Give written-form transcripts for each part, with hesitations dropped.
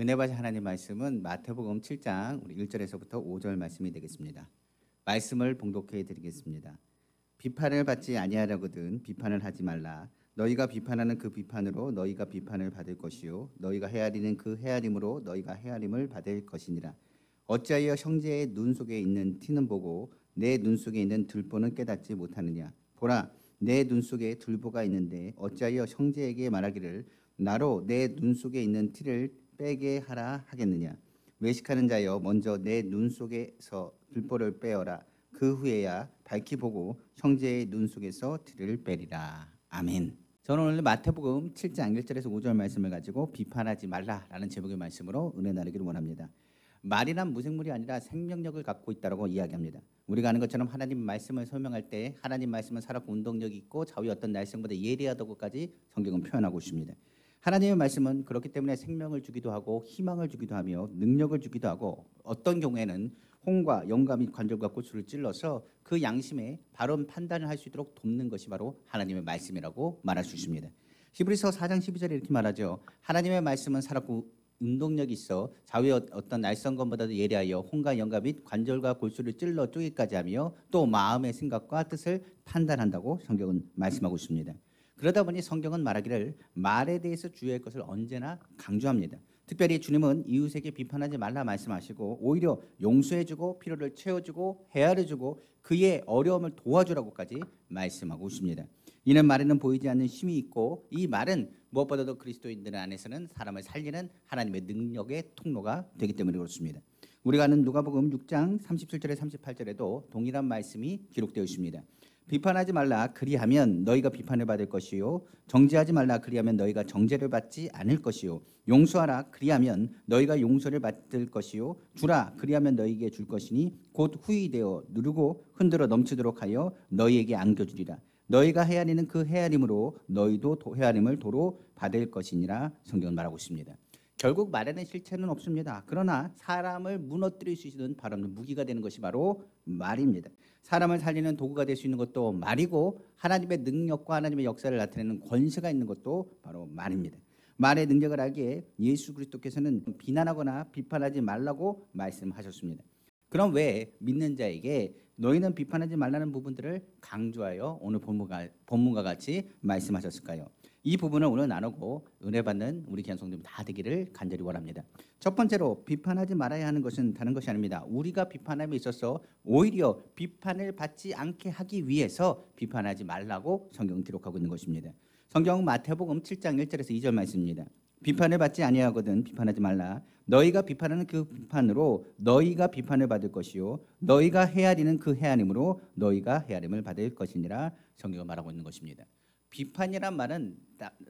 은혜 받으신 하나님 말씀은 마태복음 7장 우리 1절에서부터 5절 말씀이 되겠습니다. 말씀을 봉독해 드리겠습니다. 비판을 받지 아니하려거든 비판을 하지 말라. 너희가 비판하는 그 비판으로 너희가 비판을 받을 것이요 너희가 헤아리는 그 헤아림으로 너희가 헤아림을 받을 것이니라. 어찌하여 형제의 눈 속에 있는 티는 보고 내 눈 속에 있는 들보는 깨닫지 못하느냐. 보라, 내 눈 속에 들보가 있는데 어찌하여 형제에게 말하기를 나로 내 눈 속에 있는 티를 빼게 하라 하겠느냐. 외식하는 자여, 먼저 내 눈 속에서 들보를 빼어라. 그 후에야 밝히 보고 형제의 눈 속에서 티를 빼리라. 아멘. 저는 오늘 마태복음 7장 1절에서 5절 말씀을 가지고 비판하지 말라라는 제목의 말씀으로 은혜 나누기를 원합니다. 말이란 무생물이 아니라 생명력을 갖고 있다고 이야기합니다. 우리가 아는 것처럼 하나님 말씀을 설명할 때 하나님 말씀은 살았고 운동력이 있고 좌우의 어떤 날성보다 예리하다고까지 성경은 표현하고 있습니다. 하나님의 말씀은 그렇기 때문에 생명을 주기도 하고 희망을 주기도 하며 능력을 주기도 하고 어떤 경우에는 홍과 영감 및 관절과 골수를 찔러서 그 양심에 바른 판단을 할 수 있도록 돕는 것이 바로 하나님의 말씀이라고 말할 수 있습니다. 히브리서 4장 12절에 이렇게 말하죠. 하나님의 말씀은 살았고 운동력이 있어 좌우의 어떤 날성검보다도 예리하여 홍과 영감 및 관절과 골수를 찔러 쪼개기까지 하며 또 마음의 생각과 뜻을 판단한다고 성경은 말씀하고 있습니다. 그러다 보니 성경은 말하기를 말에 대해서 주의할 것을 언제나 강조합니다. 특별히 주님은 이웃에게 비판하지 말라 말씀하시고 오히려 용서해주고 필요를 채워주고 헤아려주고 그의 어려움을 도와주라고까지 말씀하고 있습니다. 이는 말에는 보이지 않는 힘이 있고 이 말은 무엇보다도 그리스도인들 안에서는 사람을 살리는 하나님의 능력의 통로가 되기 때문에 그렇습니다. 우리가 아는 누가복음 6장 37절에 38절에도 동일한 말씀이 기록되어 있습니다. 비판하지 말라 그리하면 너희가 비판을 받을 것이요 정죄하지 말라 그리하면 너희가 정죄를 받지 않을 것이요 용서하라 그리하면 너희가 용서를 받을 것이요 주라 그리하면 너희에게 줄 것이니 곧 후히되어 누르고 흔들어 넘치도록 하여 너희에게 안겨주리라. 너희가 헤아리는 그 헤아림으로 너희도 헤아림을 도로 받을 것이니라 성경은 말하고 있습니다. 결국 말에는 실체는 없습니다. 그러나 사람을 무너뜨릴 수 있는 바로 무기가 되는 것이 바로 말입니다. 사람을 살리는 도구가 될 수 있는 것도 말이고 하나님의 능력과 하나님의 역사를 나타내는 권세가 있는 것도 바로 말입니다. 말의 능력을 알기에 예수 그리스도께서는 비난하거나 비판하지 말라고 말씀하셨습니다. 그럼 왜 믿는 자에게 너희는 비판하지 말라는 부분들을 강조하여 오늘 본문과 같이 말씀하셨을까요? 이 부분을 오늘 나누고 은혜 받는 우리 귀한 성도님 다 되기를 간절히 원합니다. 첫 번째로 비판하지 말아야 하는 것은 다른 것이 아닙니다. 우리가 비판함에 있어서 오히려 비판을 받지 않게 하기 위해서 비판하지 말라고 성경은 기록하고 있는 것입니다. 성경은 마태복음 7장 1절에서 2절 말씀입니다. 비판을 받지 아니하거든 비판하지 말라. 너희가 비판하는 그 비판으로 너희가 비판을 받을 것이요 너희가 헤아리는 그 헤아림으로 너희가 헤아림을 받을 것이니라 성경은 말하고 있는 것입니다. 비판이란 말은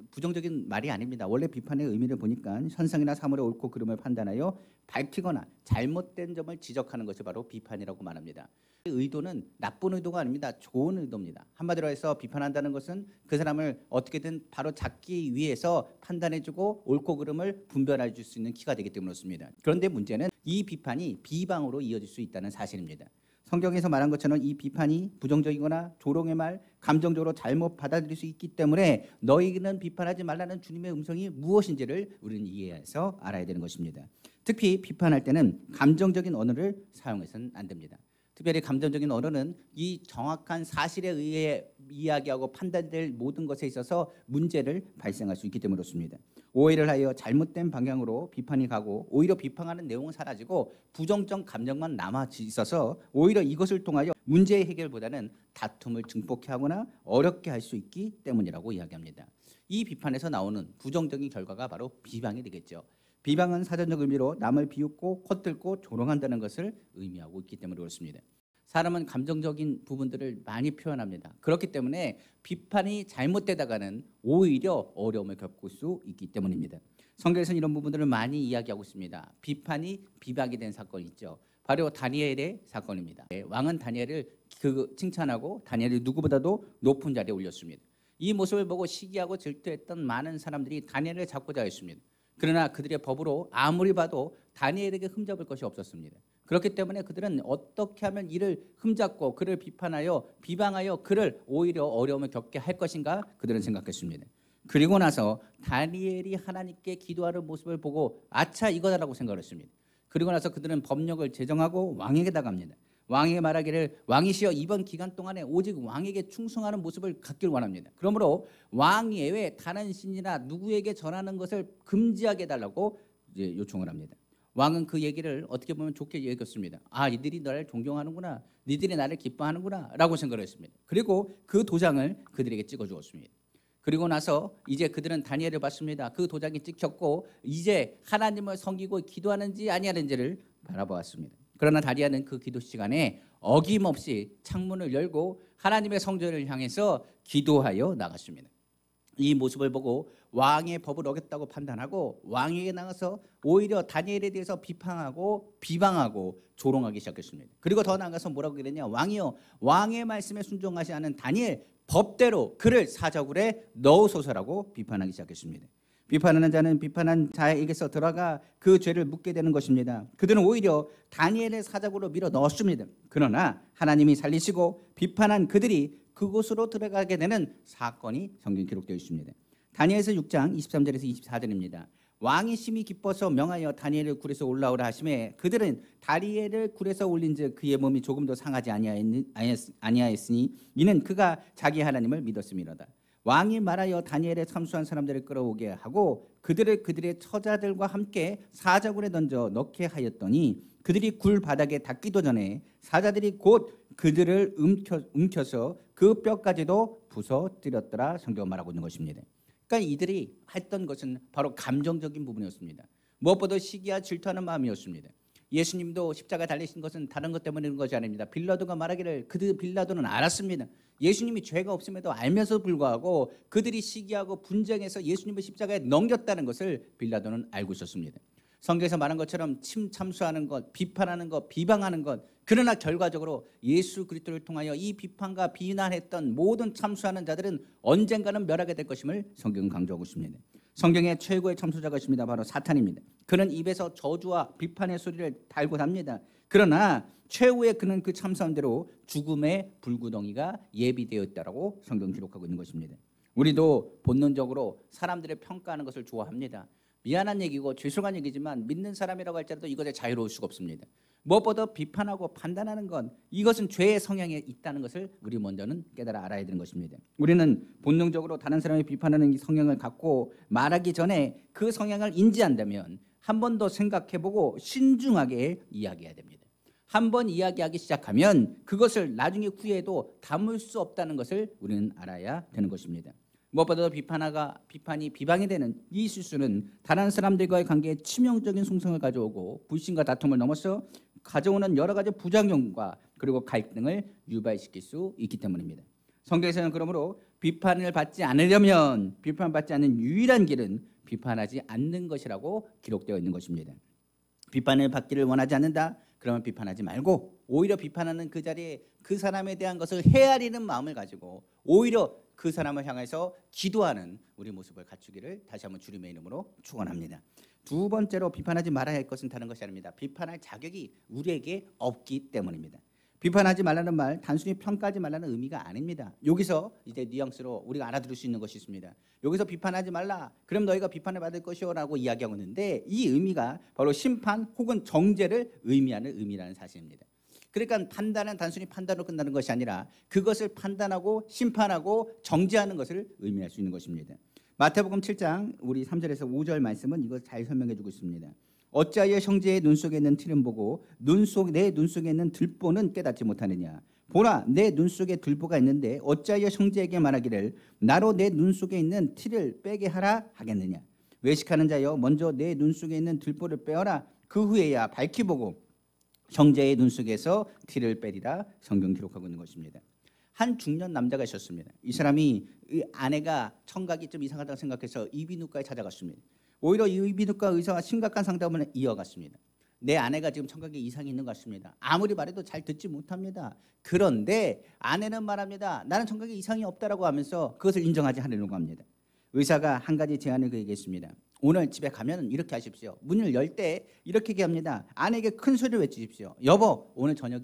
부정적인 말이 아닙니다. 원래 비판의 의미를 보니까 현상이나 사물의 옳고 그름을 판단하여 밝히거나 잘못된 점을 지적하는 것이 바로 비판이라고 말합니다. 의도는 나쁜 의도가 아닙니다. 좋은 의도입니다. 한마디로 해서 비판한다는 것은 그 사람을 어떻게든 바로 잡기 위해서 판단해주고 옳고 그름을 분별해 줄 수 있는 키가 되기 때문에 그렇습니다. 그런데 문제는 이 비판이 비방으로 이어질 수 있다는 사실입니다. 성경에서 말한 것처럼 이 비판이 부정적이거나 조롱의 말, 감정적으로 잘못 받아들일 수 있기 때문에 너희는 비판하지 말라는 주님의 음성이 무엇인지를 우리는 이해해서 알아야 되는 것입니다. 특히 비판할 때는 감정적인 언어를 사용해서는 안 됩니다. 특별히 감정적인 언어는 이 정확한 사실에 의해 이야기하고 판단될 모든 것에 있어서 문제를 발생할 수 있기 때문에 그렇습니다. 오해를 하여 잘못된 방향으로 비판이 가고 오히려 비판하는 내용은 사라지고 부정적 감정만 남아 있어서 오히려 이것을 통하여 문제의 해결보다는 다툼을 증폭해 하거나 어렵게 할 수 있기 때문이라고 이야기합니다. 이 비판에서 나오는 부정적인 결과가 바로 비방이 되겠죠. 비방은 사전적 의미로 남을 비웃고 헛들고 조롱한다는 것을 의미하고 있기 때문에 그렇습니다. 사람은 감정적인 부분들을 많이 표현합니다. 그렇기 때문에 비판이 잘못되다가는 오히려 어려움을 겪을 수 있기 때문입니다. 성경에서는 이런 부분들을 많이 이야기하고 있습니다. 비판이 비박이 된 사건이 있죠. 바로 다니엘의 사건입니다. 왕은 다니엘을 칭찬하고 다니엘이 누구보다도 높은 자리에 올렸습니다. 이 모습을 보고 시기하고 질투했던 많은 사람들이 다니엘을 잡고자 했습니다. 그러나 그들의 법으로 아무리 봐도 다니엘에게 흠잡을 것이 없었습니다. 그렇기 때문에 그들은 어떻게 하면 이를 흠잡고 그를 비판하여 비방하여 그를 오히려 어려움을 겪게 할 것인가 그들은 생각했습니다. 그리고 나서 다니엘이 하나님께 기도하는 모습을 보고 아차 이거다라고 생각을 했습니다. 그리고 나서 그들은 법령을 제정하고 왕에게 나갑니다. 왕에게 말하기를 왕이시여 이번 기간 동안에 오직 왕에게 충성하는 모습을 갖길 원합니다. 그러므로 왕 예외 다른 신이나 누구에게 전하는 것을 금지하게 해달라고 이제 요청을 합니다. 왕은 그 얘기를 어떻게 보면 좋게 여겼습니다. 아, 이들이 나를 존경하는구나, 니들이 나를 기뻐하는구나 라고 생각을 했습니다. 그리고 그 도장을 그들에게 찍어주었습니다. 그리고 나서 이제 그들은 다니엘을 봤습니다. 그 도장이 찍혔고 이제 하나님을 섬기고 기도하는지 아니하는지를 바라보았습니다. 그러나 다니엘은 그 기도 시간에 어김없이 창문을 열고 하나님의 성전을 향해서 기도하여 나갔습니다. 이 모습을 보고 왕의 법을 어겼다고 판단하고 왕에게 나가서 오히려 다니엘에 대해서 비판하고 비방하고 조롱하기 시작했습니다. 그리고 더 나아가서 뭐라고 그랬냐, 왕이여 왕의 말씀에 순종하지 않은 다니엘 법대로 그를 사자굴에 넣으소서라고 비판하기 시작했습니다. 비판하는 자는 비판한 자에게서 들어가 그 죄를 묻게 되는 것입니다. 그들은 오히려 다니엘의 사자굴로 밀어 넣었습니다. 그러나 하나님이 살리시고 비판한 그들이 그곳으로 들어가게 되는 사건이 성경에 기록되어 있습니다. 다니엘서 6장 23절에서 24절입니다. 왕이 심히 기뻐서 명하여 다니엘을 굴에서 올라오라 하심에 그들은 다니엘을 굴에서 올린즉 그의 몸이 조금도 상하지 아니하였으니 이는 그가 자기 하나님을 믿었음이로다. 왕이 말하여 다니엘의 참수한 사람들을 끌어오게 하고 그들을 그들의 처자들과 함께 사자굴에 던져 넣게 하였더니 그들이 굴 바닥에 닿기도 전에 사자들이 곧 그들을 움켜서 그 뼈까지도 부서뜨렸더라. 성경은 말하고 있는 것입니다. 그러니까 이들이 했던 것은 바로 감정적인 부분이었습니다. 무엇보다 시기와 질투하는 마음이었습니다. 예수님도 십자가 달리신 것은 다른 것 때문에 그런 것이 아닙니다. 빌라도가 말하기를 빌라도는 알았습니다. 예수님이 죄가 없음에도 알면서 불구하고 그들이 시기하고 분쟁해서 예수님을 십자가에 넘겼다는 것을 빌라도는 알고 있었습니다. 성경에서 말한 것처럼 참수하는 것, 비판하는 것, 비방하는 것, 그러나 결과적으로 예수 그리스도를 통하여 이 비판과 비난했던 모든 참수하는 자들은 언젠가는 멸하게 될 것임을 성경은 강조하고 있습니다. 성경의 최고의 참수자가 있습니다. 바로 사탄입니다. 그는 입에서 저주와 비판의 소리를 달고 답니다. 그러나 최후의 그는 그 참수한 대로 죽음의 불구덩이가 예비되어 있다라고 성경 기록하고 있는 것입니다. 우리도 본능적으로 사람들의 평가하는 것을 좋아합니다. 미안한 얘기고 죄송한 얘기지만 믿는 사람이라고 할지라도 이것에 자유로울 수가 없습니다. 무엇보다 비판하고 판단하는 건 이것은 죄의 성향에 있다는 것을 우리 먼저는 깨달아 알아야 되는 것입니다. 우리는 본능적으로 다른 사람이 비판하는 성향을 갖고 말하기 전에 그 성향을 인지한다면 한 번 더 생각해보고 신중하게 이야기해야 됩니다. 한 번 이야기하기 시작하면 그것을 나중에 후회해도 담을 수 없다는 것을 우리는 알아야 되는 것입니다. 무엇보다도 비판이 비방이 되는 이 실수는 다른 사람들과의 관계에 치명적인 손상을 가져오고 불신과 다툼을 넘어서 가져오는 여러 가지 부작용과 그리고 갈등을 유발시킬 수 있기 때문입니다. 성경에서는 그러므로 비판을 받지 않으려면 비판받지 않는 유일한 길은 비판하지 않는 것이라고 기록되어 있는 것입니다. 비판을 받기를 원하지 않는다? 그러면 비판하지 말고 오히려 비판하는 그 자리에 그 사람에 대한 것을 헤아리는 마음을 가지고 오히려 그 사람을 향해서 기도하는 우리 모습을 갖추기를 다시 한번 주님의 이름으로 축원합니다. 두 번째로 비판하지 말아야 할 것은 다른 것이 아닙니다. 비판할 자격이 우리에게 없기 때문입니다. 비판하지 말라는 말 단순히 평가하지 말라는 의미가 아닙니다. 여기서 이제 뉘앙스로 우리가 알아들을 수 있는 것이 있습니다. 여기서 비판하지 말라, 그럼 너희가 비판을 받을 것이요 라고 이야기하고 있는데 이 의미가 바로 심판 혹은 정죄를 의미하는 의미라는 사실입니다. 그러니까 판단은 단순히 판단으로 끝나는 것이 아니라 그것을 판단하고 심판하고 정죄하는 것을 의미할 수 있는 것입니다. 마태복음 7장 우리 3절에서 5절 말씀은 이걸 잘 설명해 주고 있습니다. 어찌하여 형제의 눈 속에 있는 틀은 보고 내 눈 속에 있는 들보는 깨닫지 못하느냐. 보라, 내 눈 속에 들보가 있는데 어찌하여 형제에게 말하기를 나로 내 눈 속에 있는 틀을 빼게 하라 하겠느냐. 외식하는 자여 먼저 내 눈 속에 있는 들보를 빼어라. 그 후에야 밝히 보고 형제의 눈 속에서 티를 빼리라. 성경 기록하고 있는 것입니다. 한 중년 남자가 있었습니다. 이 사람이 이 아내가 청각이 좀 이상하다고 생각해서 이비인후과에 찾아갔습니다. 오히려 이 이비인후과 의사와 심각한 상담을 이어갔습니다. 내 아내가 지금 청각에 이상이 있는 것 같습니다. 아무리 말해도 잘 듣지 못합니다. 그런데 아내는 말합니다. 나는 청각에 이상이 없다라고 하면서 그것을 인정하지 않으려고 합니다. 의사가 한 가지 제안을 그에게 했습니다. 오늘 집에 가면 이렇게 하십시오. 문을 열 때 이렇게 얘기합니다. 아내에게 큰 소리를 외치십시오. 여보, 오늘 저녁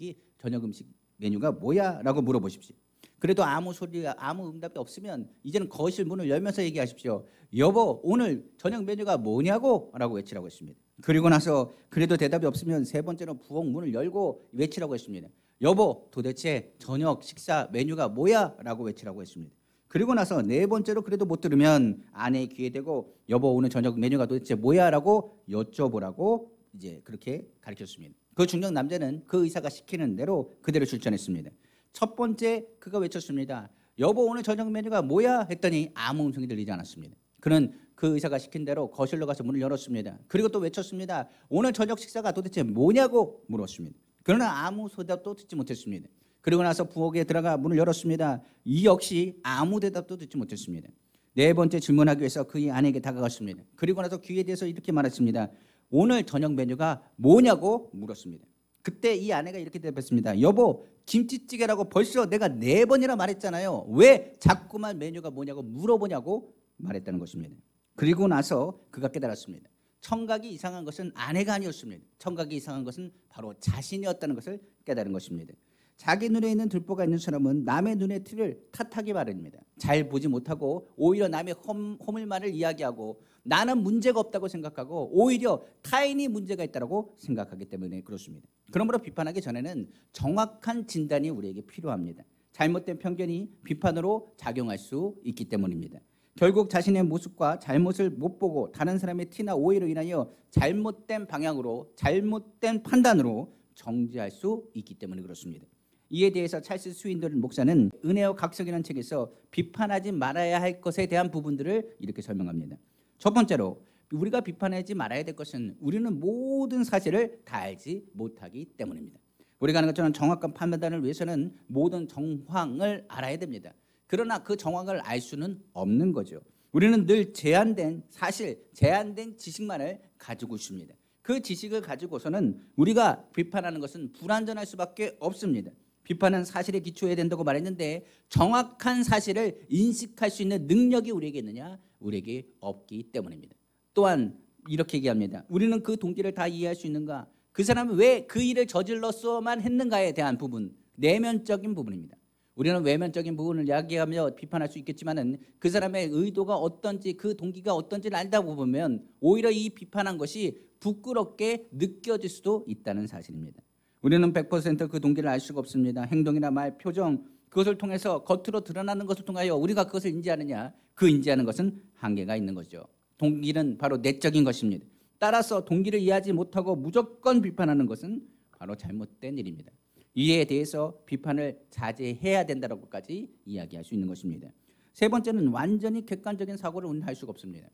음식 메뉴가 뭐야? 라고 물어보십시오. 그래도 아무 소리, 아무 응답이 없으면 이제는 거실 문을 열면서 얘기하십시오. 여보, 오늘 저녁 메뉴가 뭐냐고? 라고 외치라고 했습니다. 그리고 나서 그래도 대답이 없으면 세 번째로 부엌 문을 열고 외치라고 했습니다. 여보, 도대체 저녁 식사 메뉴가 뭐야? 라고 외치라고 했습니다. 그리고 나서 네 번째로 그래도 못 들으면 아내의 귀에 대고 여보, 오늘 저녁 메뉴가 도대체 뭐야? 라고 여쭤보라고 이제 그렇게 가르쳤습니다. 그 중년 남자는 그 의사가 시키는 대로 그대로 실천했습니다. 첫 번째 그가 외쳤습니다. 여보, 오늘 저녁 메뉴가 뭐야? 했더니 아무 음성이 들리지 않았습니다. 그는 그 의사가 시킨 대로 거실로 가서 문을 열었습니다. 그리고 또 외쳤습니다. 오늘 저녁 식사가 도대체 뭐냐고 물었습니다. 그러나 아무 대답도 듣지 못했습니다. 그리고 나서 부엌에 들어가 문을 열었습니다. 이 역시 아무 대답도 듣지 못했습니다. 네 번째 질문하기 위해서 그의 아내에게 다가갔습니다. 그리고 나서 귀에 대해서 이렇게 말했습니다. 오늘 저녁 메뉴가 뭐냐고 물었습니다. 그때 이 아내가 이렇게 대답했습니다. 여보, 김치찌개라고 벌써 내가 4번이나 말했잖아요. 왜 자꾸만 메뉴가 뭐냐고 물어보냐고 말했다는 것입니다. 그리고 나서 그가 깨달았습니다. 청각이 이상한 것은 아내가 아니었습니다. 청각이 이상한 것은 바로 자신이었다는 것을 깨달은 것입니다. 자기 눈에 있는 들보가 있는 사람은 남의 눈의 티를 탓하기 마련입니다. 잘 보지 못하고 오히려 남의 허물말을 이야기하고 나는 문제가 없다고 생각하고 오히려 타인이 문제가 있다고 생각하기 때문에 그렇습니다. 그러므로 비판하기 전에는 정확한 진단이 우리에게 필요합니다. 잘못된 편견이 비판으로 작용할 수 있기 때문입니다. 결국 자신의 모습과 잘못을 못 보고 다른 사람의 티나 오해로 인하여 잘못된 방향으로 잘못된 판단으로 정죄할 수 있기 때문에 그렇습니다. 이에 대해서 찰스 스윈든 목사는 은혜와 각성이라는 책에서 비판하지 말아야 할 것에 대한 부분들을 이렇게 설명합니다. 첫 번째로 우리가 비판하지 말아야 될 것은 우리는 모든 사실을 다 알지 못하기 때문입니다. 우리가 하는 것처럼 정확한 판단을 위해서는 모든 정황을 알아야 됩니다. 그러나 그 정황을 알 수는 없는 거죠. 우리는 늘 제한된 사실, 제한된 지식만을 가지고 있습니다. 그 지식을 가지고서는 우리가 비판하는 것은 불완전할 수밖에 없습니다. 비판은 사실에 기초해야 된다고 말했는데 정확한 사실을 인식할 수 있는 능력이 우리에게 있느냐? 우리에게 없기 때문입니다. 또한 이렇게 얘기합니다. 우리는 그 동기를 다 이해할 수 있는가? 그 사람은 왜 그 일을 저질렀어만 했는가에 대한 부분, 내면적인 부분입니다. 우리는 외면적인 부분을 이야기하며 비판할 수 있겠지만은 그 사람의 의도가 어떤지 그 동기가 어떤지를 알다고 보면 오히려 이 비판한 것이 부끄럽게 느껴질 수도 있다는 사실입니다. 우리는 100% 그 동기를 알 수가 없습니다. 행동이나 말, 표정 그것을 통해서 겉으로 드러나는 것을 통하여 우리가 그것을 인지하느냐? 그 인지하는 것은 한계가 있는 거죠. 동기는 바로 내적인 것입니다. 따라서 동기를 이해하지 못하고 무조건 비판하는 것은 바로 잘못된 일입니다. 이에 대해서 비판을 자제해야 된다고까지 이야기할 수 있는 것입니다. 세 번째는 완전히 객관적인 사고를 우리는 할 수가 없습니다.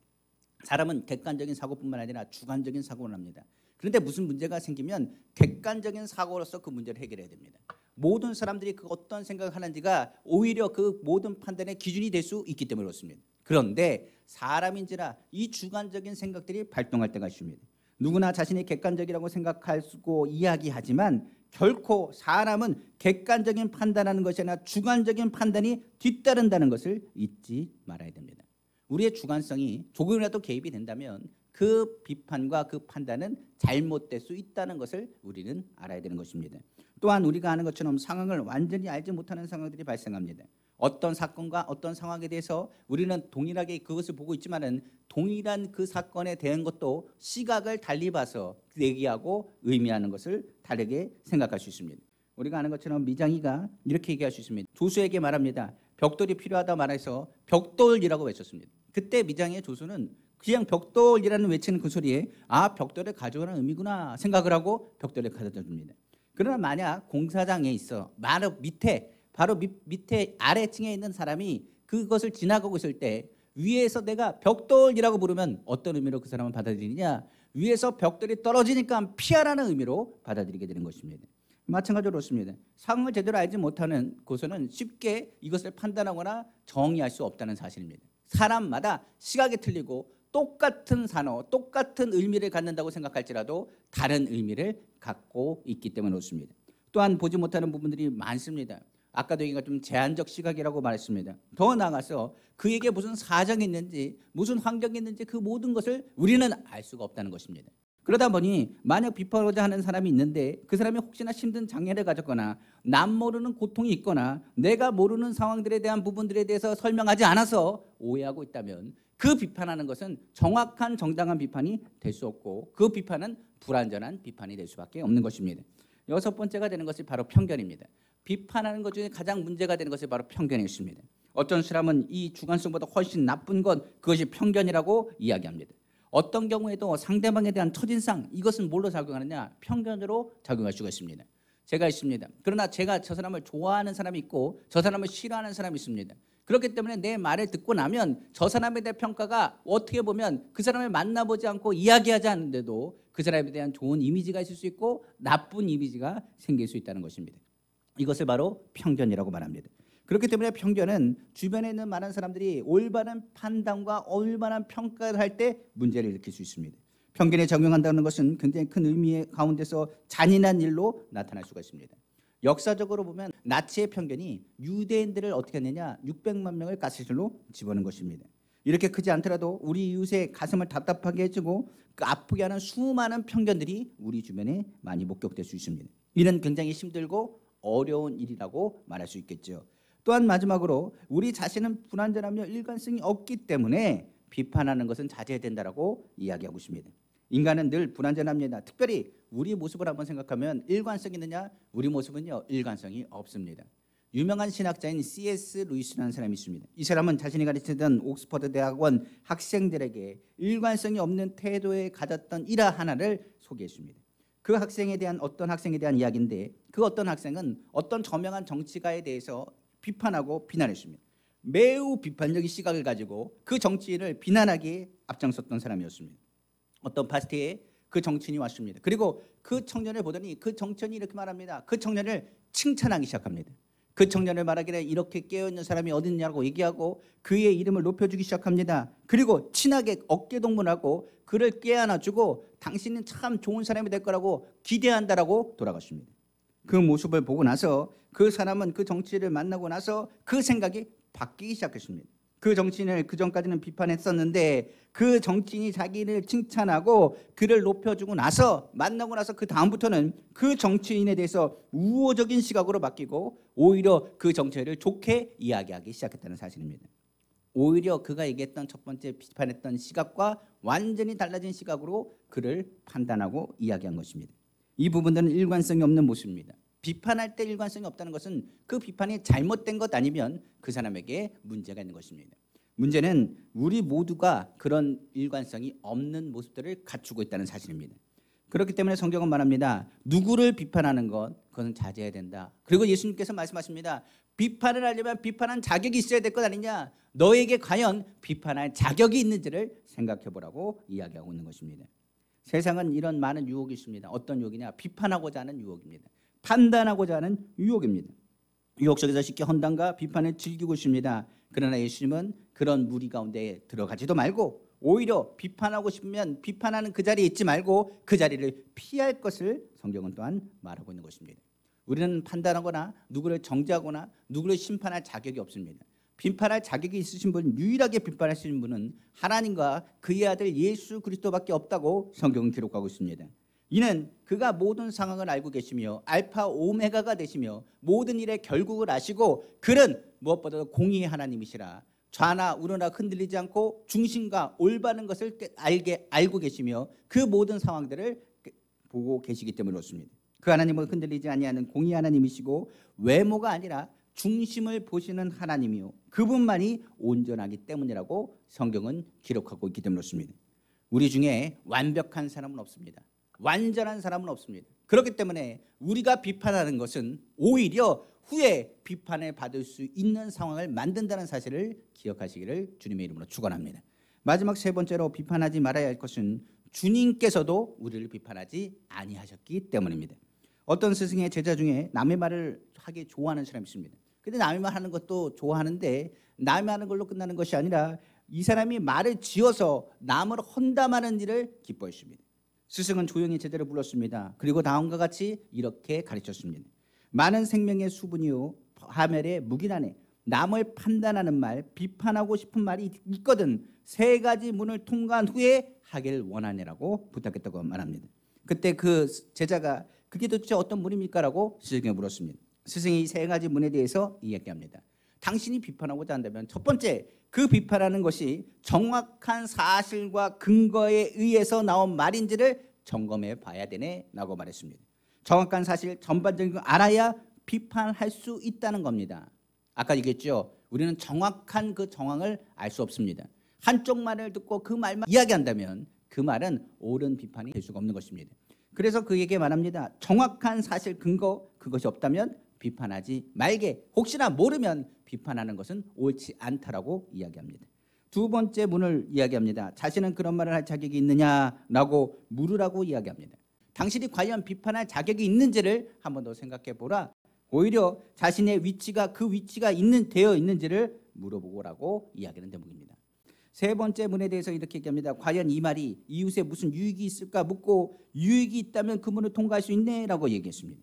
사람은 객관적인 사고뿐만 아니라 주관적인 사고를 합니다. 그런데 무슨 문제가 생기면 객관적인 사고로서 그 문제를 해결해야 됩니다. 모든 사람들이 그 어떤 생각을 하는지가 오히려 그 모든 판단의 기준이 될 수 있기 때문에 그렇습니다. 그런데 사람인지라 이 주관적인 생각들이 발동할 때가 있습니다. 누구나 자신이 객관적이라고 생각하고 이야기하지만 결코 사람은 객관적인 판단하는 것이 아니라 주관적인 판단이 뒤따른다는 것을 잊지 말아야 됩니다. 우리의 주관성이 조금이라도 개입이 된다면 그 비판과 그 판단은 잘못될 수 있다는 것을 우리는 알아야 되는 것입니다. 또한 우리가 아는 것처럼 상황을 완전히 알지 못하는 상황들이 발생합니다. 어떤 사건과 어떤 상황에 대해서 우리는 동일하게 그것을 보고 있지만은 동일한 그 사건에 대한 것도 시각을 달리 봐서 얘기하고 의미하는 것을 다르게 생각할 수 있습니다. 우리가 아는 것처럼 미장이가 이렇게 얘기할 수 있습니다. 조수에게 말합니다. 벽돌이 필요하다 말해서 벽돌이라고 외쳤습니다. 그때 미장이의 조수는 그냥 벽돌이라는 외치는 그 소리에 아 벽돌을 가져오라는 의미구나 생각을 하고 벽돌을 가져다 줍니다. 그러나 만약 공사장에 있어 바로 밑에 아래층에 있는 사람이 그것을 지나가고 있을 때 위에서 내가 벽돌이라고 부르면 어떤 의미로 그 사람은 받아들이냐? 위에서 벽돌이 떨어지니까 피하라는 의미로 받아들이게 되는 것입니다. 마찬가지로 그렇습니다. 상황을 제대로 알지 못하는 곳에는 쉽게 이것을 판단하거나 정의할 수 없다는 사실입니다. 사람마다 시각이 틀리고 똑같은 단어, 똑같은 의미를 갖는다고 생각할지라도 다른 의미를 갖고 있기 때문에 그렇습니다. 또한 보지 못하는 부분들이 많습니다. 아까도 얘기가 좀 제한적 시각이라고 말했습니다. 더 나아가서 그에게 무슨 사정이 있는지 무슨 환경이 있는지 그 모든 것을 우리는 알 수가 없다는 것입니다. 그러다 보니 만약 비판하고자 하는 사람이 있는데 그 사람이 혹시나 힘든 장애를 가졌거나 남 모르는 고통이 있거나 내가 모르는 상황들에 대한 부분들에 대해서 설명하지 않아서 오해하고 있다면 그 비판하는 것은 정확한 정당한 비판이 될 수 없고 그 비판은 불완전한 비판이 될 수밖에 없는 것입니다. 여섯 번째가 되는 것이 바로 편견입니다. 비판하는 것 중에 가장 문제가 되는 것이 바로 편견이 있습니다. 어떤 사람은 이 주관성보다 훨씬 나쁜 것, 그것이 편견이라고 이야기합니다. 어떤 경우에도 상대방에 대한 첫인상, 이것은 뭘로 작용하느냐? 편견으로 작용할 수가 있습니다. 제가 있습니다. 그러나 제가 저 사람을 좋아하는 사람이 있고 저 사람을 싫어하는 사람이 있습니다. 그렇기 때문에 내 말을 듣고 나면 저 사람에 대한 평가가 어떻게 보면 그 사람을 만나보지 않고 이야기하지 않는데도 그 사람에 대한 좋은 이미지가 있을 수 있고 나쁜 이미지가 생길 수 있다는 것입니다. 이것을 바로 편견이라고 말합니다. 그렇기 때문에 편견은 주변에 있는 많은 사람들이 올바른 판단과 올바른 평가를 할 때 문제를 일으킬 수 있습니다. 편견에 적용한다는 것은 굉장히 큰 의미의 가운데서 잔인한 일로 나타날 수가 있습니다. 역사적으로 보면 나치의 편견이 유대인들을 어떻게 했느냐? 600만 명을 가스실로 집어넣은 것입니다. 이렇게 크지 않더라도 우리 이웃의 가슴을 답답하게 해주고 그 아프게 하는 수많은 편견들이 우리 주변에 많이 목격될 수 있습니다. 이는 굉장히 힘들고 어려운 일이라고 말할 수 있겠죠. 또한 마지막으로 우리 자신은 불완전하며 일관성이 없기 때문에 비판하는 것은 자제해야 된다라고 이야기하고 있습니다. 인간은 늘 불완전합니다. 특별히 우리 모습을 한번 생각하면 일관성이 있느냐? 우리 모습은요, 일관성이 없습니다. 유명한 신학자인 C.S. 루이스라는 사람이 있습니다. 이 사람은 자신이 가르치던 옥스퍼드 대학원 학생들에게 일관성이 없는 태도에 가졌던 일화 하나를 소개했습니다. 그 학생에 대한 어떤 학생에 대한 이야기인데 그 어떤 학생은 어떤 저명한 정치가에 대해서 비판하고 비난했습니다. 매우 비판적인 시각을 가지고 그 정치인을 비난하기에 앞장섰던 사람이었습니다. 어떤 파티에 그 정치인이 왔습니다. 그리고 그 청년을 보더니 그 정치인이 이렇게 말합니다. 그 청년을 칭찬하기 시작합니다. 그 청년을 말하기를 이렇게 깨어있는 사람이 어디 있냐고 얘기하고 그의 이름을 높여주기 시작합니다. 그리고 친하게 어깨동무하고 그를 깨안아주고 당신은 참 좋은 사람이 될 거라고 기대한다라고 돌아갔습니다. 그 모습을 보고 나서 그 사람은 그 정치인을 만나고 나서 그 생각이 바뀌기 시작했습니다. 그 정치인을 그전까지는 비판했었는데 그 정치인이 자기를 칭찬하고 그를 높여주고 나서 만나고 나서 그 다음부터는 그 정치인에 대해서 우호적인 시각으로 바뀌고 오히려 그 정치인을 좋게 이야기하기 시작했다는 사실입니다. 오히려 그가 얘기했던 첫 번째 비판했던 시각과 완전히 달라진 시각으로 그를 판단하고 이야기한 것입니다. 이 부분들은 일관성이 없는 모습입니다. 비판할 때 일관성이 없다는 것은 그 비판이 잘못된 것 아니면 그 사람에게 문제가 있는 것입니다. 문제는 우리 모두가 그런 일관성이 없는 모습들을 갖추고 있다는 사실입니다. 그렇기 때문에 성경은 말합니다. 누구를 비판하는 것, 그것은 자제해야 된다. 그리고 예수님께서 말씀하십니다. 비판을 하려면 비판한 자격이 있어야 될 것 아니냐. 너에게 과연 비판할 자격이 있는지를 생각해 보라고 이야기하고 있는 것입니다. 세상은 이런 많은 유혹이 있습니다. 어떤 유혹이냐? 비판하고자 하는 유혹입니다. 판단하고자 하는 유혹입니다. 유혹 속에서 쉽게 헌담과 비판을 즐기고 있습니다. 그러나 예수님은 그런 무리 가운데 들어가지도 말고 오히려 비판하고 싶으면 비판하는 그 자리에 있지 말고 그 자리를 피할 것을 성경은 또한 말하고 있는 것입니다. 우리는 판단하거나 누구를 정죄하거나 누구를 심판할 자격이 없습니다. 비판할 자격이 있으신 분, 유일하게 비판하시는 분은 하나님과 그의 아들 예수 그리스도밖에 없다고 성경은 기록하고 있습니다. 이는 그가 모든 상황을 알고 계시며 알파 오메가가 되시며 모든 일의 결국을 아시고 그는 무엇보다도 공의의 하나님이시라. 좌나 우로나 흔들리지 않고 중심과 올바른 것을 알고 계시며 그 모든 상황들을 보고 계시기 때문에 그렇습니다. 그 하나님은 흔들리지 아니하는 공의의 하나님이시고 외모가 아니라 중심을 보시는 하나님이요 그분만이 온전하기 때문이라고 성경은 기록하고 있기 때문에 그렇습니다. 우리 중에 완벽한 사람은 없습니다. 완전한 사람은 없습니다. 그렇기 때문에 우리가 비판하는 것은 오히려 후에 비판을 받을 수 있는 상황을 만든다는 사실을 기억하시기를 주님의 이름으로 축원합니다. 마지막 세 번째로 비판하지 말아야 할 것은 주님께서도 우리를 비판하지 아니하셨기 때문입니다. 어떤 스승의 제자 중에 남의 말을 하기 좋아하는 사람이 있습니다. 근데 남의 말 하는 것도 좋아하는데 남의 하는 걸로 끝나는 것이 아니라 이 사람이 말을 지어서 남을 헌담하는 일을 기뻐했습니다. 스승은 조용히 제자를 불렀습니다. 그리고 다음과 같이 이렇게 가르쳤습니다. 많은 생명의 수분이요 하멜의 묵이라네 남을 판단하는 말, 비판하고 싶은 말이 있거든 세 가지 문을 통과한 후에 하길 원하느라고 부탁했다고 말합니다. 그때 그 제자가 그게 도대체 어떤 문입니까라고 스승에게 물었습니다. 스승이 이 세 가지 문에 대해서 이야기합니다. 당신이 비판하고자 한다면 첫 번째, 그 비판하는 것이 정확한 사실과 근거에 의해서 나온 말인지를 점검해 봐야 되네라고 말했습니다. 정확한 사실 전반적인 걸 알아야 비판할 수 있다는 겁니다. 아까 얘기했죠. 우리는 정확한 그 정황을 알 수 없습니다. 한쪽 말을 듣고 그 말만 이야기한다면 그 말은 옳은 비판이 될 수가 없는 것입니다. 그래서 그에게 말합니다. 정확한 사실 근거 그것이 없다면 비판하지 말게. 혹시나 모르면 비판하는 것은 옳지 않다라고 이야기합니다. 두 번째 문을 이야기합니다. 자신은 그런 말을 할 자격이 있느냐라고 물으라고 이야기합니다. 당신이 과연 비판할 자격이 있는지를 한 번 더 생각해 보라. 오히려 자신의 위치가 그 위치가 되어 있는지를 물어보고라고 이야기하는 대목입니다. 세 번째 문에 대해서 이렇게 얘기합니다. 과연 이 말이 이웃에 무슨 유익이 있을까 묻고 유익이 있다면 그 문을 통과할 수 있네라고 얘기했습니다.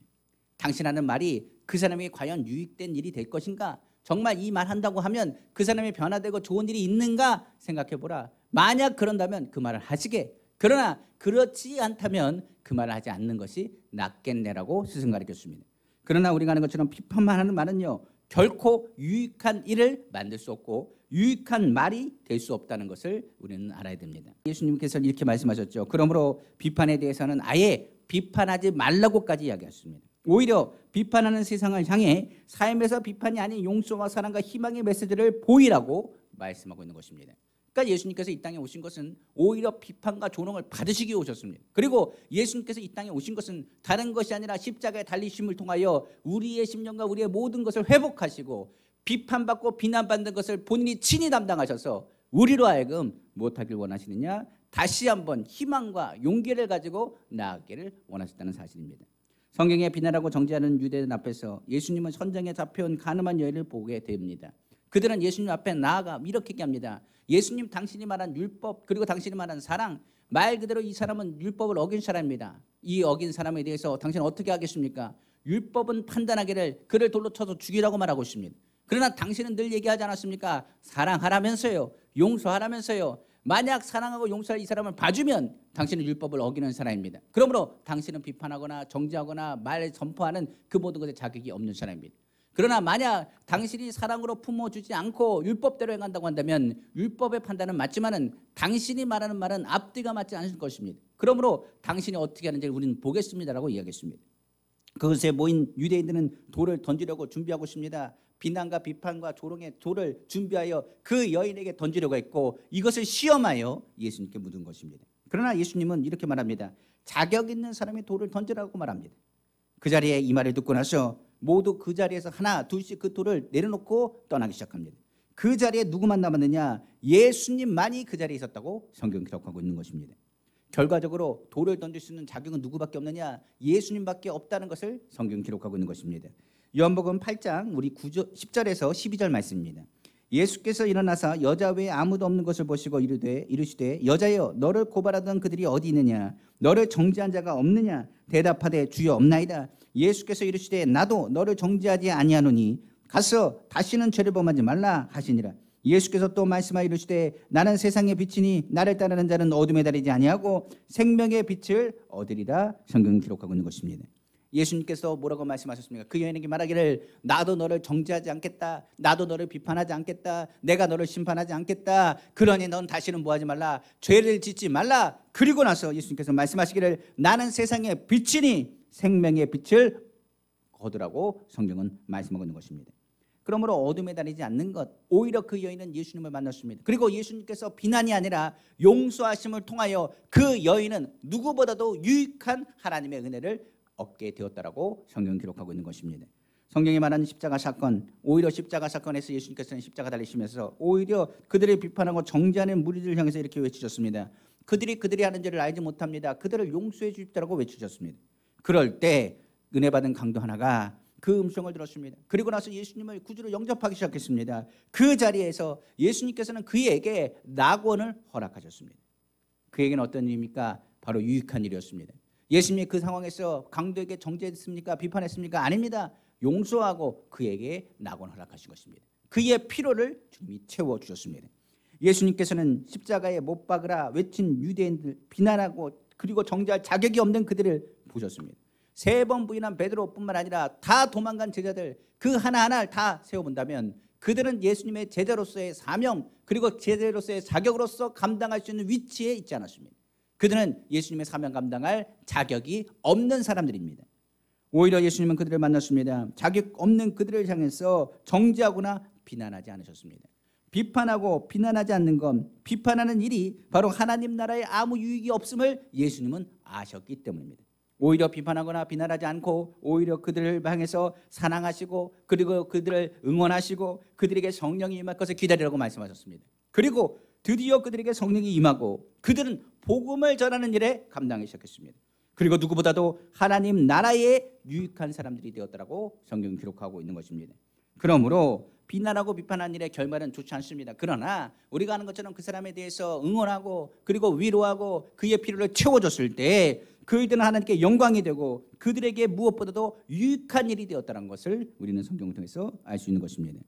당신 하는 말이 그 사람에게 과연 유익된 일이 될 것인가? 정말 이 말 한다고 하면 그 사람이 변화되고 좋은 일이 있는가 생각해 보라. 만약 그런다면 그 말을 하시게. 그러나 그렇지 않다면 그 말을 하지 않는 것이 낫겠네라고 스승 가르쳤습니다. 그러나 우리가 하는 것처럼 비판만 하는 말은요. 결코 유익한 일을 만들 수 없고 유익한 말이 될 수 없다는 것을 우리는 알아야 됩니다. 예수님께서 이렇게 말씀하셨죠. 그러므로 비판에 대해서는 아예 비판하지 말라고까지 이야기하셨습니다. 오히려 비판하는 세상을 향해 삶에서 비판이 아닌 용서와 사랑과 희망의 메시지를 보이라고 말씀하고 있는 것입니다. 그러니까 예수님께서 이 땅에 오신 것은 오히려 비판과 조롱을 받으시기 위해 오셨습니다. 그리고 예수님께서 이 땅에 오신 것은 다른 것이 아니라 십자가의 달리심을 통하여 우리의 심령과 우리의 모든 것을 회복하시고 비판받고 비난받는 것을 본인이 친히 담당하셔서 우리로 하여금 무엇하길 원하시느냐? 다시 한번 희망과 용기를 가지고 나아가기를 원하셨다는 사실입니다. 성경에 비난하고 정죄하는 유대인 앞에서 예수님은 현장에 잡혀온 가늠한 여인을 보게 됩니다. 그들은 예수님 앞에 나아가 이렇게 얘기합니다. 예수님, 당신이 말한 율법 그리고 당신이 말한 사랑, 말 그대로 이 사람은 율법을 어긴 사람입니다. 이 어긴 사람에 대해서 당신은 어떻게 하겠습니까? 율법은 판단하기를 그를 돌로 쳐서 죽이라고 말하고 있습니다. 그러나 당신은 늘 얘기하지 않았습니까? 사랑하라면서요, 용서하라면서요. 만약 사랑하고 용서할 이 사람을 봐주면 당신은 율법을 어기는 사람입니다. 그러므로 당신은 비판하거나 정죄하거나 말 전포하는 그 모든 것에 자격이 없는 사람입니다. 그러나 만약 당신이 사랑으로 품어주지 않고 율법대로 행한다고 한다면 율법의 판단은 맞지만은 당신이 말하는 말은 앞뒤가 맞지 않을 것입니다. 그러므로 당신이 어떻게 하는지를 우리는 보겠습니다라고 이야기했습니다. 그것에 모인 유대인들은 돌을 던지려고 준비하고 있습니다. 비난과 비판과 조롱의 돌을 준비하여 그 여인에게 던지려고 했고 이것을 시험하여 예수님께 묻은 것입니다. 그러나 예수님은 이렇게 말합니다. 자격 있는 사람이 돌을 던지라고 말합니다. 그 자리에 이 말을 듣고 나서 모두 그 자리에서 하나 둘씩 그 돌을 내려놓고 떠나기 시작합니다. 그 자리에 누구만 남았느냐? 예수님만이 그 자리에 있었다고 성경 기록하고 있는 것입니다. 결과적으로 돌을 던질 수 있는 자격은 누구밖에 없느냐? 예수님밖에 없다는 것을 성경 기록하고 있는 것입니다. 요한복음 8장 우리 10절에서 12절 말씀입니다. 예수께서 일어나사 여자 외에 아무도 없는 것을 보시고 이르시되 여자여 너를 고발하던 그들이 어디 있느냐? 너를 정죄한 자가 없느냐? 대답하되 주여 없나이다. 예수께서 이르시되 나도 너를 정죄하지 아니하노니 가서 다시는 죄를 범하지 말라 하시니라. 예수께서 또 말씀하여 이르시되 나는 세상의 빛이니 나를 따르는 자는 어둠에 다니지 아니하고 생명의 빛을 얻으리라. 성경 기록하고 있는 것입니다. 예수님께서 뭐라고 말씀하셨습니까? 그 여인에게 말하기를 나도 너를 정죄하지 않겠다. 나도 너를 비판하지 않겠다. 내가 너를 심판하지 않겠다. 그러니 넌 다시는 뭐하지 말라. 죄를 짓지 말라. 그리고 나서 예수님께서 말씀하시기를 나는 세상의 빛이니 생명의 빛을 얻으라고 성경은 말씀하고 있는 것입니다. 그러므로 어둠에 다니지 않는 것, 오히려 그 여인은 예수님을 만났습니다. 그리고 예수님께서 비난이 아니라 용서하심을 통하여 그 여인은 누구보다도 유익한 하나님의 은혜를 얻게 되었다라고 성경 기록하고 있는 것입니다. 성경이 말하는 십자가 사건, 오히려 십자가 사건에서 예수님께서는 십자가 달리시면서 오히려 그들을 비판하고 정죄하는 무리들을 향해서 이렇게 외치셨습니다. 그들이 하는 일을 알지 못합니다. 그들을 용서해 주십시오라고 외치셨습니다. 그럴 때 은혜 받은 강도 하나가 그 음성을 들었습니다. 그리고 나서 예수님을 구주로 영접하기 시작했습니다. 그 자리에서 예수님께서는 그에게 낙원을 허락하셨습니다. 그에게는 어떤 일입니까? 바로 유익한 일이었습니다. 예수님이 그 상황에서 강도에게 정죄했습니까? 비판했습니까? 아닙니다. 용서하고 그에게 낙원 허락하신 것입니다. 그의 피로를 주님이 채워주셨습니다. 예수님께서는 십자가에 못 박으라 외친 유대인들 비난하고 그리고 정죄할 자격이 없는 그들을 보셨습니다. 3번 부인한 베드로뿐만 아니라 다 도망간 제자들 그 하나하나를 다 세워본다면 그들은 예수님의 제자로서의 사명 그리고 제자로서의 자격으로서 감당할 수 있는 위치에 있지 않았습니다. 그들은 예수님의 사명 감당할 자격이 없는 사람들입니다. 오히려 예수님은 그들을 만났습니다. 자격 없는 그들을 향해서 정죄하거나 비난하지 않으셨습니다. 비판하고 비난하지 않는 건 비판하는 일이 바로 하나님 나라에 아무 유익이 없음을 예수님은 아셨기 때문입니다. 오히려 비판하거나 비난하지 않고 오히려 그들을 향해서 사랑하시고 그리고 그들을 응원하시고 그들에게 성령이 임할 것을 기다리라고 말씀하셨습니다. 그리고 드디어 그들에게 성령이 임하고 그들은 복음을 전하는 일에 감당하기 시작했습니다. 그리고 누구보다도 하나님 나라에 유익한 사람들이 되었다라고 성경이 기록하고 있는 것입니다. 그러므로 비난하고 비판하는 일의 결말은 좋지 않습니다. 그러나 우리가 하는 것처럼 그 사람에 대해서 응원하고 그리고 위로하고 그의 필요를 채워줬을 때 그들은 하나님께 영광이 되고 그들에게 무엇보다도 유익한 일이 되었다는 것을 우리는 성경을 통해서 알 수 있는 것입니다.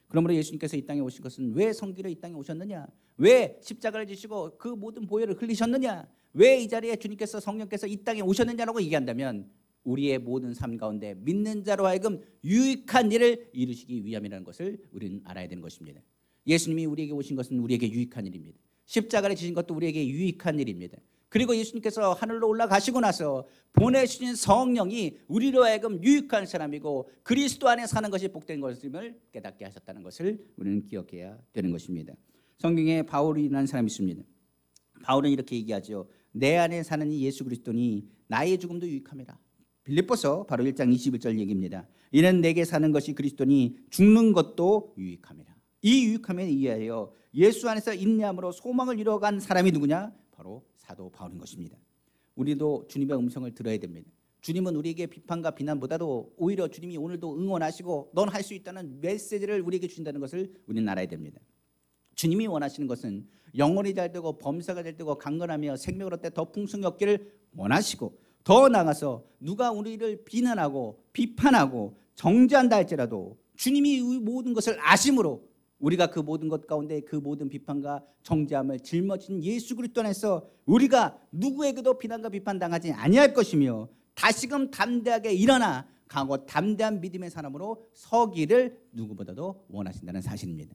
그러므로 예수님께서 이 땅에 오신 것은 왜 성기로 이 땅에 오셨느냐? 왜 십자가를 지시고 그 모든 보혈을 흘리셨느냐? 왜 이 자리에 주님께서 성령께서 이 땅에 오셨느냐라고 얘기한다면 우리의 모든 삶 가운데 믿는 자로 하여금 유익한 일을 이루시기 위함이라는 것을 우리는 알아야 되는 것입니다. 예수님이 우리에게 오신 것은 우리에게 유익한 일입니다. 십자가를 지신 것도 우리에게 유익한 일입니다. 그리고 예수님께서 하늘로 올라가시고 나서 보내주신 성령이 우리로 하여금 유익한 사람이고 그리스도 안에 사는 것이 복된 것임을 깨닫게 하셨다는 것을 우리는 기억해야 되는 것입니다. 성경에 바울이라는 사람이 있습니다. 바울은 이렇게 얘기하죠. 내 안에 사는 이 예수 그리스도니 나의 죽음도 유익함이라. 빌립보서 바로 1장 21절 얘기입니다. 이는 내게 사는 것이 그리스도니 죽는 것도 유익함이라. 이 유익함에 의하여 예수 안에서 인내함으로 소망을 이루어간 사람이 누구냐? 바로 사도 바울인 것입니다. 우리도 주님의 음성을 들어야 됩니다. 주님은 우리에게 비판과 비난보다도 오히려 주님이 오늘도 응원하시고 넌 할 수 있다는 메시지를 우리에게 주신다는 것을 우리는 알아야 됩니다. 주님이 원하시는 것은 영혼이 잘 되고 범사가 잘 되고 강건하며 생명을 얻되 더 풍성히 얻기를 원하시고 더 나아가서 누가 우리를 비난하고 비판하고 정죄한다 할지라도 주님이 이 모든 것을 아심으로 우리가 그 모든 것 가운데 그 모든 비판과 정죄함을 짊어진 예수 그리스도 안에서 우리가 누구에게도 비난과 비판당하지 아니할 것이며 다시금 담대하게 일어나 강하고 담대한 믿음의 사람으로 서기를 누구보다도 원하신다는 사실입니다.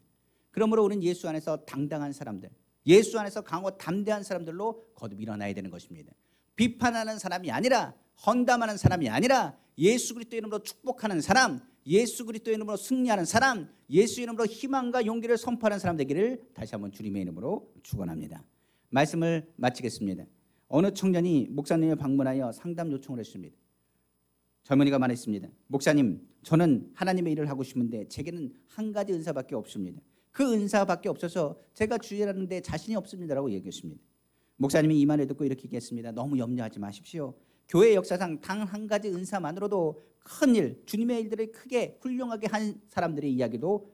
그러므로 우리는 예수 안에서 당당한 사람들, 예수 안에서 강하고 담대한 사람들로 거듭 일어나야 되는 것입니다. 비판하는 사람이 아니라 헌담하는 사람이 아니라 예수 그리스도 이름으로 축복하는 사람, 예수 그리스도 이름으로 승리하는 사람, 예수 이름으로 희망과 용기를 선포하는 사람 되기를 다시 한번 주님의 이름으로 축원합니다. 말씀을 마치겠습니다. 어느 청년이 목사님을 방문하여 상담 요청을 했습니다. 젊은이가 말했습니다. 목사님, 저는 하나님의 일을 하고 싶은데 제게는 한 가지 은사밖에 없습니다. 그 은사밖에 없어서 제가 주일하는데 자신이 없습니다라고 얘기했습니다. 목사님이 이 말을 듣고 이렇게 얘기했습니다. 너무 염려하지 마십시오. 교회 역사상 단 한 가지 은사만으로도 큰 일, 주님의 일들을 크게 훌륭하게 한 사람들의 이야기도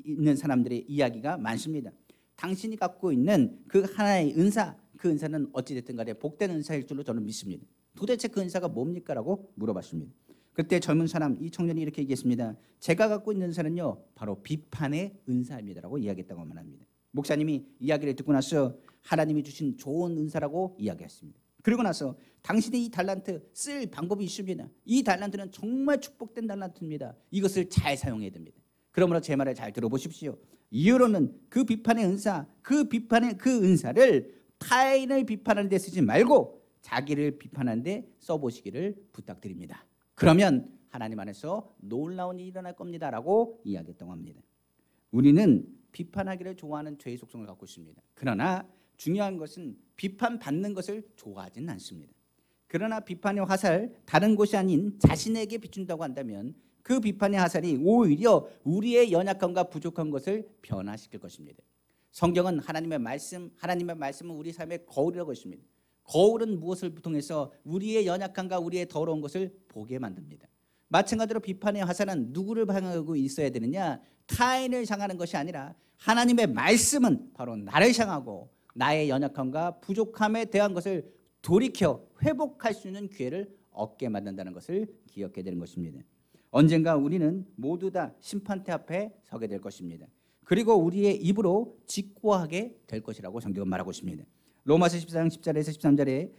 있는 사람들의 이야기가 많습니다. 당신이 갖고 있는 그 하나의 은사, 그 은사는 어찌됐든 간에 복된 은사일 줄로 저는 믿습니다. 도대체 그 은사가 뭡니까? 라고 물어봤습니다. 그때 젊은 사람, 이 청년이 이렇게 얘기했습니다. 제가 갖고 있는 은사는요 바로 비판의 은사입니다라고 이야기했다고 말합니다. 목사님이 이야기를 듣고 나서 하나님이 주신 좋은 은사라고 이야기했습니다. 그리고 나서 당신의 이 달란트 쓸 방법이 있습니다. 이 달란트는 정말 축복된 달란트입니다. 이것을 잘 사용해야 됩니다. 그러므로 제 말을 잘 들어보십시오. 이후로는 그 비판의 은사, 그 비판의 그 은사를 타인을 비판하는 데 쓰지 말고 자기를 비판하는 데 써보시기를 부탁드립니다. 그러면 하나님 안에서 놀라운 일이 일어날 겁니다라고 이야기했다고 합니다. 우리는 비판하기를 좋아하는 죄의 속성을 갖고 있습니다. 그러나 중요한 것은 비판받는 것을 좋아하지는 않습니다. 그러나 비판의 화살, 다른 곳이 아닌 자신에게 비춘다고 한다면 그 비판의 화살이 오히려 우리의 연약함과 부족한 것을 변화시킬 것입니다. 성경은 하나님의 말씀은 우리 삶의 거울이라고 했습니다. 거울은 무엇을 통해서 우리의 연약함과 우리의 더러운 것을 보게 만듭니다. 마찬가지로 비판의 화살은 누구를 향하고 있어야 되느냐? 타인을 향하는 것이 아니라 하나님의 말씀은 바로 나를 향하고 나의 연약함과 부족함에 대한 것을 돌이켜 회복할 수 있는 기회를 얻게 만든다는 것을 기억해야 되는 것입니다. 언젠가 우리는 모두 다 심판대 앞에 서게 될 것입니다. 그리고 우리의 입으로 직고하게 될 것이라고 성경은 말하고 있습니다. 로마서 14장 10절에서 13절에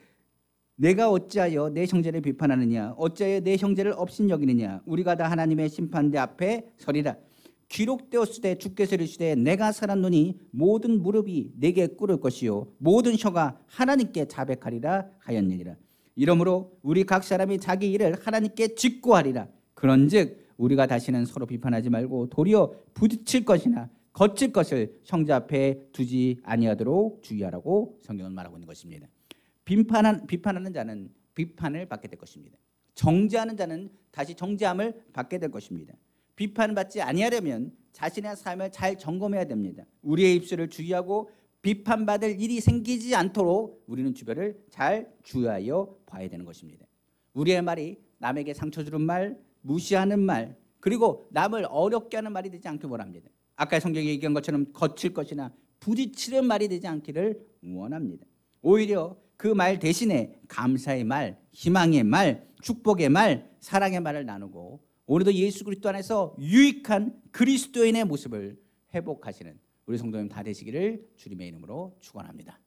내가 어찌하여 내 형제를 비판하느냐 어찌하여 내 형제를 업신여기느냐 우리가 다 하나님의 심판대 앞에 서리라. 기록되었으되 주께서 이르시되 내가 살았노니 모든 무릎이 내게 꿇을 것이요 모든 혀가 하나님께 자백하리라 하였느니라. 이러므로 우리 각 사람이 자기 일을 하나님께 직고하리라. 그런즉 우리가 다시는 서로 비판하지 말고 도리어 부딪힐 것이나 거칠 것을 형제 앞에 두지 아니하도록 주의하라고 성경은 말하고 있는 것입니다. 비판하는 자는 비판을 받게 될 것입니다. 정죄하는 자는 다시 정죄함을 받게 될 것입니다. 비판받지 아니하려면 자신의 삶을 잘 점검해야 됩니다. 우리의 입술을 주의하고 비판받을 일이 생기지 않도록 우리는 주변을 잘 주의하여 봐야 되는 것입니다. 우리의 말이 남에게 상처 주는 말, 무시하는 말, 그리고 남을 어렵게 하는 말이 되지 않길 원합니다. 아까 성경에 얘기한 것처럼 거칠 것이나 부딪히는 말이 되지 않기를 원합니다. 오히려 그 말 대신에 감사의 말, 희망의 말, 축복의 말, 사랑의 말을 나누고 오늘도 예수 그리스도 안에서 유익한 그리스도인의 모습을 회복하시는 우리 성도님 다 되시기를 주님의 이름으로 축원합니다.